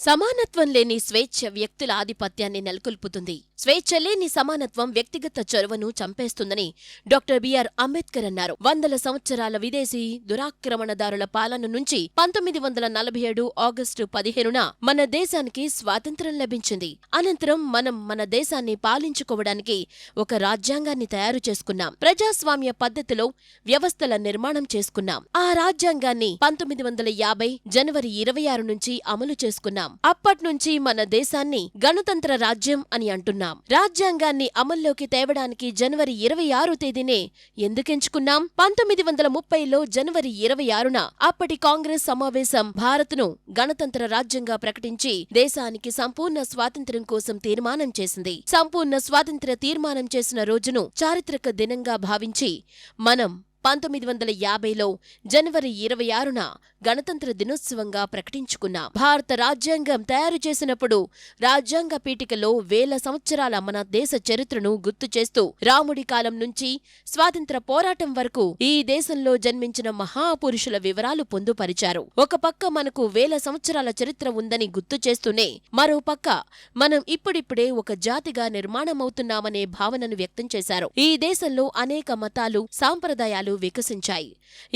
సమానత్వం లేని స్వేచ్ఛ వ్యక్తుల ఆధిపత్యాన్ని నెలకొల్పుతుంది. స్వేచ్ఛ లేని సమానత్వం వ్యక్తిగత చొరవను చంపేస్తుందని డాక్టర్ బిఆర్ అంబేద్కర్ అన్నారు. వందల సంవత్సరాల విదేశీ దురాక్రమణదారుల పాలన నుంచి 1947 ఆగస్టు 15న మన దేశానికి స్వాతంత్ర్యం లభించింది. అనంతరం మనం మన దేశాన్ని పాలించుకోవడానికి ఒక రాజ్యాంగాన్ని తయారు చేసుకున్నాం. ప్రజాస్వామ్య పద్ధతిలో వ్యవస్థల నిర్మాణం చేసుకున్నాం. ఆ రాజ్యాంగాన్ని 1950 జనవరి 26 నుంచి అమలు చేసుకున్నాం. అప్పట్నుంచి మన దేశాన్ని గణతంత్ర రాజ్యం అని అంటున్నాం. రాజ్యాంగాన్ని అమల్లోకి తేవడానికి జనవరి 26 తేదీనే ఎందుకెంచుకున్నాం? 1930లో జనవరి 26న అప్పటి కాంగ్రెస్ సమావేశం భారత్ను గణతంత్ర రాజ్యంగా ప్రకటించి దేశానికి సంపూర్ణ స్వాతంత్ర్యం కోసం తీర్మానం చేసింది. సంపూర్ణ స్వాతంత్ర్య తీర్మానం చేసిన రోజును చారిత్రక దినంగా భావించి మనం 1950లో జనవరి 26న గణతంత్ర దినోత్సవంగా ప్రకటించుకున్నాం. భారత రాజ్యాంగం తయారు చేసినప్పుడు రాజ్యాంగ పీఠికలో వేల సంవత్సరాల మన దేశ చరిత్రను గుర్తు చేస్తూ రాముడి కాలం నుంచి స్వాతంత్ర పోరాటం వరకు ఈ దేశంలో జన్మించిన మహాపురుషుల వివరాలు పొందుపరిచారు. ఒక పక్క మనకు వేల సంవత్సరాల చరిత్ర ఉందని గుర్తు చేస్తూనే మరో పక్క మనం ఇప్పుడిప్పుడే ఒక జాతిగా నిర్మాణమవుతున్నామనే భావనను వ్యక్తం చేశారు. ఈ దేశంలో అనేక మతాలు, సాంప్రదాయాలు వికసించాయి.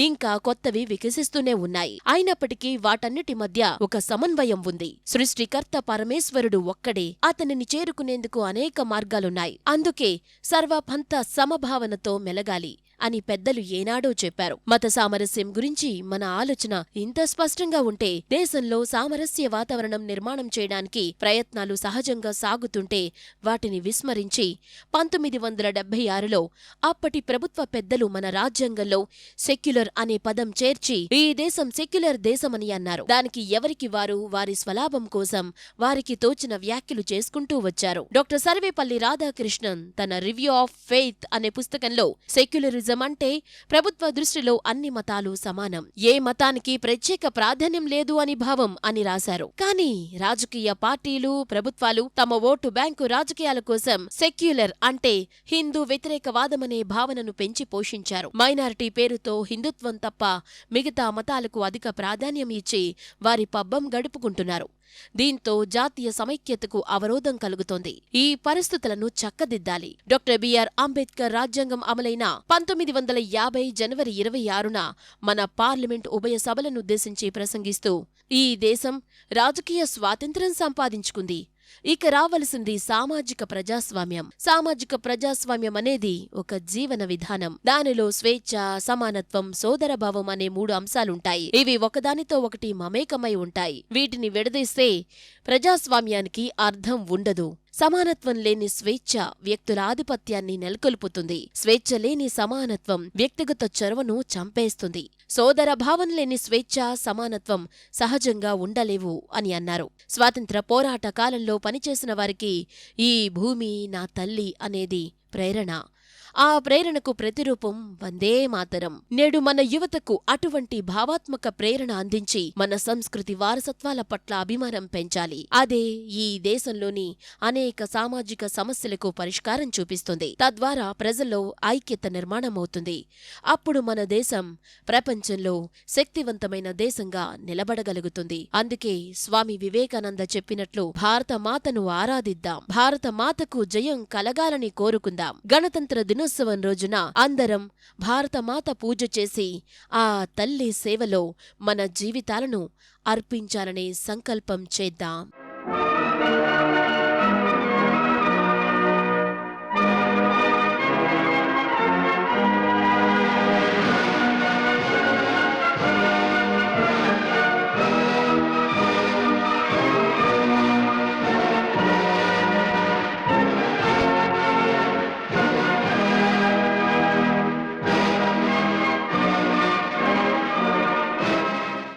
ఇంకా కొత్తవి వికసిస్తూనే ఉన్నాయి. అయినప్పటికీ వాటన్నిటి మధ్య ఒక సమన్వయం ఉంది. సృష్టికర్త పరమేశ్వరుడు ఒక్కడే. అతనిని చేరుకునేందుకు అనేక మార్గాలున్నాయి. అందుకే సర్వపంథ సమభావనతో మెలగాలి అని పెద్దలు ఏనాడో చెప్పారు. మత సామరస్యం గురించి మన ఆలోచన ఇంత స్పష్టంగా ఉంటే దేశంలో సామరస్య వాతావరణం నిర్మాణం చేయడానికి ప్రయత్నాలు సహజంగా సాగుతుంటే వాటిని విస్మరించి 1976లో అప్పటి ప్రభుత్వ పెద్దలు మన రాజ్యాంగంలో సెక్యులర్ అనే పదం చేర్చి ఈ దేశం సెక్యులర్ దేశమని అన్నారు. దానికి ఎవరికి వారు వారి స్వలాభం కోసం వారికి తోచిన వ్యాఖ్యలు చేసుకుంటూ వచ్చారు. డాక్టర్ సర్వేపల్లి రాధాకృష్ణన్ తన రివ్యూ ఆఫ్ ఫెయిత్ అనే పుస్తకంలో సెక్యులరిజం అంటే ప్రభుత్వ దృష్టిలో అన్ని మతాలు సమానం, ఏ మతానికి ప్రత్యేక ప్రాధాన్యం లేదు అని భావం అని రాశారు. కానీ రాజకీయ పార్టీలు, ప్రభుత్వాలు తమ ఓటు బ్యాంకు రాజకీయాల కోసం సెక్యులర్ అంటే హిందూ వ్యతిరేకవాదమనే భావనను పెంచి పోషించారు. మైనారిటీ పేరుతో హిందుత్వం తప్ప మిగతా మతాలకు అధిక ప్రాధాన్యం ఇచ్చి వారి పబ్బం గడుపుకుంటున్నారు. దీంతో జాతీయ సమైక్యతకు అవరోధం కలుగుతోంది. ఈ పరిస్థితులను చక్కదిద్దాలి. డాక్టర్ బిఆర్ అంబేద్కర్ రాజ్యాంగం అమలైన 1950 జనవరి 26న మన పార్లమెంట్ ఉభయ సభలనుద్దేశించి ప్రసంగిస్తూ ఈ దేశం రాజకీయ స్వాతంత్ర్యం సంపాదించుకుంది. ఇక రావలసింది సామాజిక ప్రజాస్వామ్యం. సామాజిక ప్రజాస్వామ్యం అనేది ఒక జీవన విధానం. దానిలో స్వేచ్ఛ, సమానత్వం, సోదరభావం అనే 3 అంశాలుంటాయి. ఇవి ఒకదానితో ఒకటి మమేకమై ఉంటాయి. వీటిని విడదీస్తే ప్రజాస్వామ్యానికి అర్థం ఉండదు. సమానత్వం లేని స్వేచ్ఛ వ్యక్తుల ఆధిపత్యాన్ని నెలకొల్పుతుంది. స్వేచ్ఛ లేని సమానత్వం వ్యక్తిగత చొరవను చంపేస్తుంది. సోదరభావం లేని స్వేచ్ఛ, సమానత్వం సహజంగా ఉండలేవు అని అన్నారు. స్వాతంత్ర పోరాట కాలంలో పనిచేసిన వారికి ఈ భూమి నా తల్లి అనేది ప్రేరణ. ఆ ప్రేరణకు ప్రతిరూపం వందే మాతరం. నేడు మన యువతకు అటువంటి భావాత్మక ప్రేరణ అందించి మన సంస్కృతి వారసత్వాల పట్ల అభిమానం పెంచాలి. అదే ఈ దేశంలోని అనేక సామాజిక సమస్యలకు పరిష్కారం చూపిస్తుంది. తద్వారా ప్రజల్లో ఐక్యత నిర్మాణమవుతుంది. అప్పుడు మన దేశం ప్రపంచంలో శక్తివంతమైన దేశంగా నిలబడగలుగుతుంది. అందుకే స్వామి వివేకానంద చెప్పినట్లు భారత మాతను ఆరాధిద్దాం, భారత మాతకు జయం కలగాలని కోరుకుందాం. గణతంత్ర దినోత్సవం రోజున అందరం భారతమాత పూజ చేసి ఆ తల్లి సేవలో మన జీవితాలను అర్పించాలనే సంకల్పం చేద్దాం.